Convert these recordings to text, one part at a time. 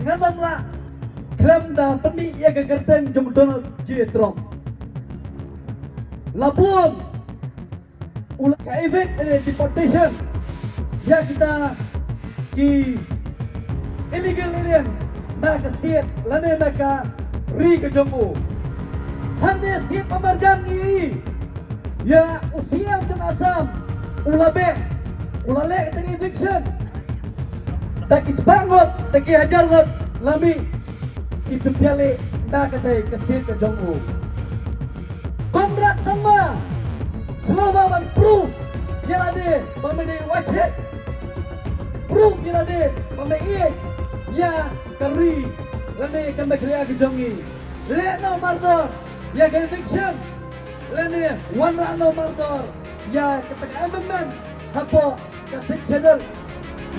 ngalam la klem da pemi ya gagarten jom Donald J. Trump lapun ula ka event deportation ya kita ki illegal aliens na ka state lane na ka ri ka jombo hande state pamarjang i ya usia untuk asam ulabe ulale kita eviction taki sebangot taki hajar lami itu piale na ka tay ka state ka jombo kontrak sama semua man proof jelade pamene wajib proof jelade pamene ya kari lane kan bakriya ki jongi le no mardor ya conviction lane one no mardor ya ketak amendment hapo ka sectional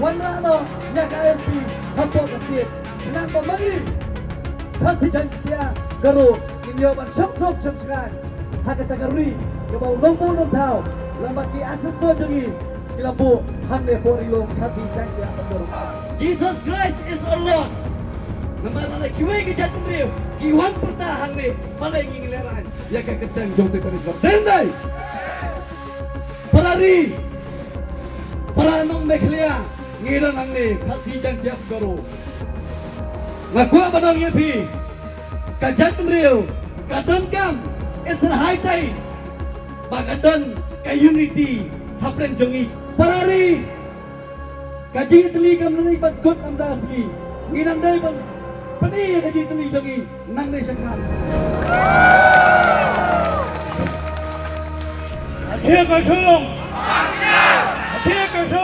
one no ya ka MP hapo ka state kenapa mari kasi jantia garo inyo ban sok sekan hakata kari ke bau lombo tau lambat ki akses to jongi kilabu hande porilo kasi jantia betul Jesus Christ is Allah. Nampak nak kiwai ke jatuh beliau, kiwan pertahan ni paling ingin leran. Ya ke keteng jom terus tendai. Perari, peranong mekhlia ngiran ang ni kasih janjiap garo. Ngaku apa dong ya pi? Kajat beliau, kadon kam esra haitai, bakadon ke unity hapren jongi. Perari. Kaji teli kam nani bat kot amdasi. Nginang dai ban pani kaji teli jangi nang ne sakran. Athia ka sung. Athia ka sung.